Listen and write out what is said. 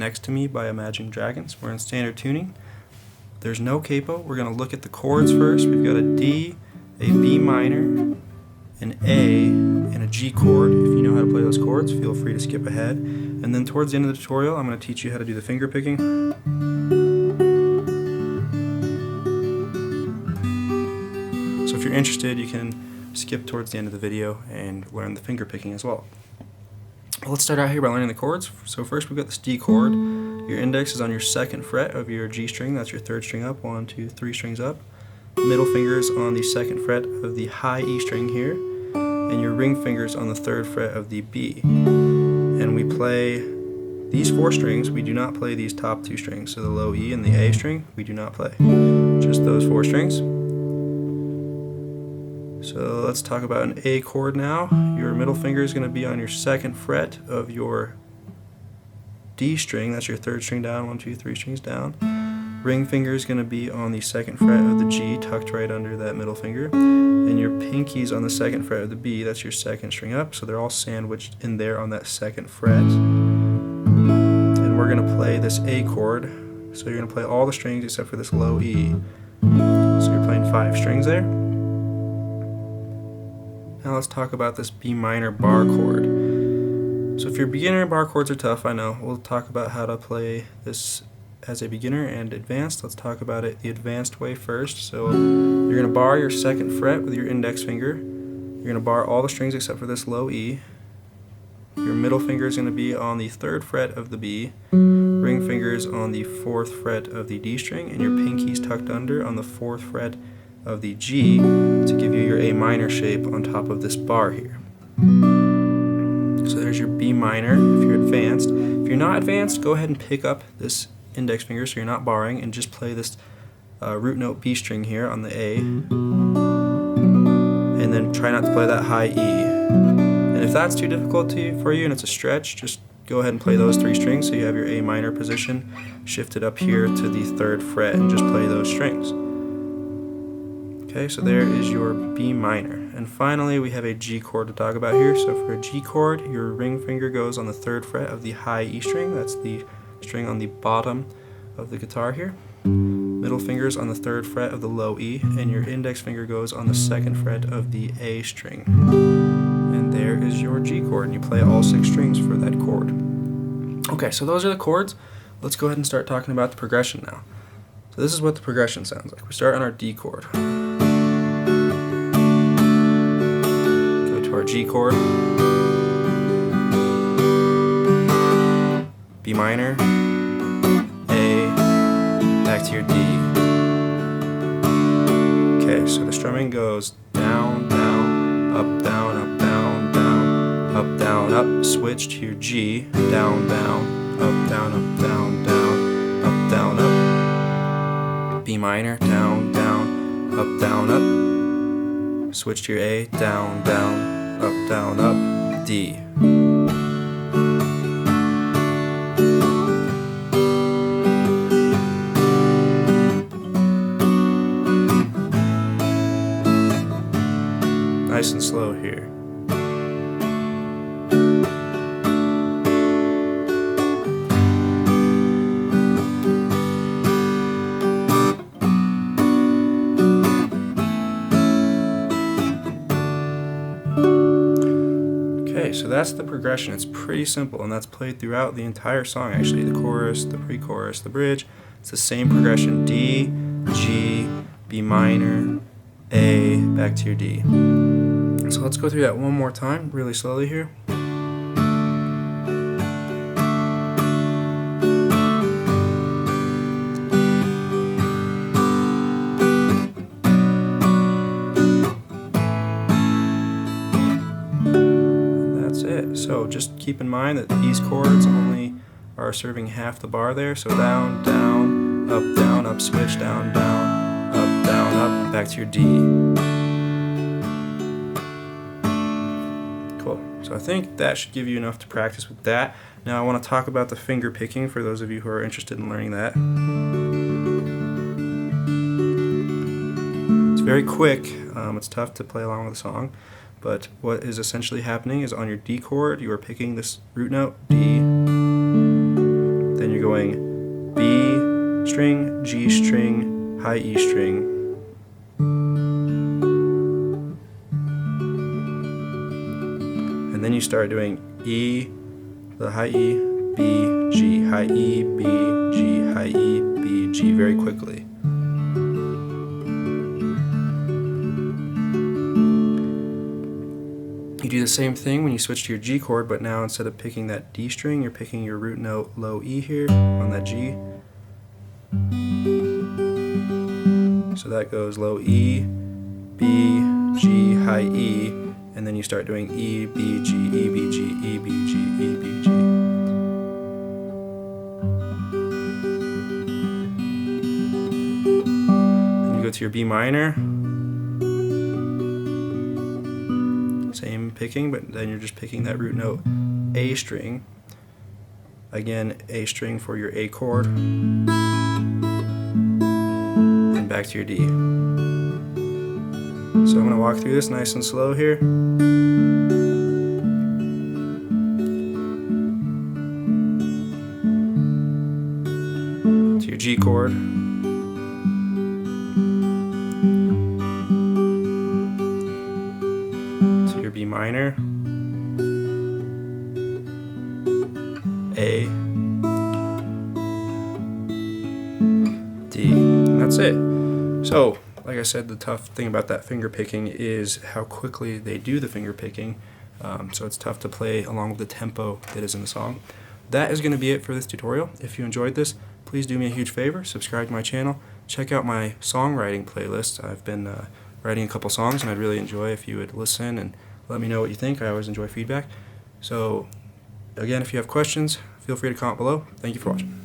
Next to Me by Imagine Dragons. We're in standard tuning. There's no capo. We're going to look at the chords first. We've got a D, a B minor, an A, and a G chord. If you know how to play those chords, feel free to skip ahead. And then towards the end of the tutorial, I'm going to teach you how to do the finger picking. So if you're interested, you can skip towards the end of the video and learn the finger picking as well. Let's start out here by learning the chords. So first we've got this D chord. Your index is on your 2nd fret of your G string. That's your 3rd string up. 1, 2, 3 strings up. Middle finger is on the 2nd fret of the high E string here. And your ring finger is on the 3rd fret of the B. And we play these 4 strings. We do not play these top 2 strings. So the low E and the A string, we do not play. Just those 4 strings. So let's talk about an A chord now. Your middle finger is going to be on your 2nd fret of your D string. That's your 3rd string down, 1, 2, 3 strings down. Ring finger is going to be on the 2nd fret of the G, tucked right under that middle finger. And your pinky's on the 2nd fret of the B. That's your 2nd string up. So they're all sandwiched in there on that 2nd fret. And we're going to play this A chord. So you're going to play all the strings except for this low E. So you're playing 5 strings there. Now let's talk about this B minor bar chord. So if you're a beginner, bar chords are tough, I know. We'll talk about how to play this as a beginner and advanced. Let's talk about it the advanced way first. So you're going to bar your 2nd fret with your index finger. You're going to bar all the strings except for this low E. Your middle finger is going to be on the 3rd fret of the B. Ring finger is on the 4th fret of the D string, and your pinky's tucked under on the 4th fret of the G to give you your A minor shape on top of this bar here. So there's your B minor if you're advanced. If you're not advanced, go ahead and pick up this index finger so you're not barring and just play this root note B string here on the A, and then try not to play that high E. And if that's too difficult for you and it's a stretch, just go ahead and play those 3 strings so you have your A minor position shifted up here to the 3rd fret and just play those strings. Okay, so there is your B minor. And finally, we have a G chord to talk about here. So for a G chord, your ring finger goes on the 3rd fret of the high E string. That's the string on the bottom of the guitar here. Middle finger is on the 3rd fret of the low E, and your index finger goes on the 2nd fret of the A string. And there is your G chord, and you play all 6 strings for that chord. Okay, so those are the chords. Let's go ahead and start talking about the progression now. So this is what the progression sounds like. We start on our D chord. Our G chord, B minor, A, back to your D. Okay, so the strumming goes down, down, up, down, up, down, down, up, down, up, switch to your G, down, down, up, down, up, down, down, up, down, up, B minor, down, down, up, switch to your A, down, down, up, down, up, D. Nice and slow here. Okay, so that's the progression. It's pretty simple, and that's played throughout the entire song actually. The chorus, the pre-chorus, the bridge. It's the same progression. D, G, B minor, A, back to your D. So let's go through that one more time, really slowly here. So just keep in mind that these chords only are serving half the bar there. So down, down, up, switch, down, down, up, back to your D. Cool. So I think that should give you enough to practice with that. Now I want to talk about the finger picking for those of you who are interested in learning that. It's very quick. It's tough to play along with the song. But what is essentially happening is on your D chord, you are picking this root note, D. Then you're going B string, G string, high E string. And then you start doing E, the high E, B, G, high E, B, G, high E, B, G very quickly. You do the same thing when you switch to your G chord, but now instead of picking that D string, you're picking your root note low E here on that G. So that goes low E, B, G, high E, and then you start doing E, B, G, E, B, G, E, B, G, E, B, G. Then you go to your B minor. Same picking, but then you're just picking that root note A string. Again, A string for your A chord. And back to your D. So I'm going to walk through this nice and slow here. To your G chord. To your B minor. A. D. And that's it. So, like I said, the tough thing about that finger picking is how quickly they do the finger picking. So it's tough to play along with the tempo that is in the song. That is going to be it for this tutorial. If you enjoyed this, please do me a huge favor, subscribe to my channel, check out my songwriting playlist. I've been writing a couple songs, and I'd really enjoy if you would listen and let me know what you think. I always enjoy feedback. So again, if you have questions, feel free to comment below. Thank you for watching.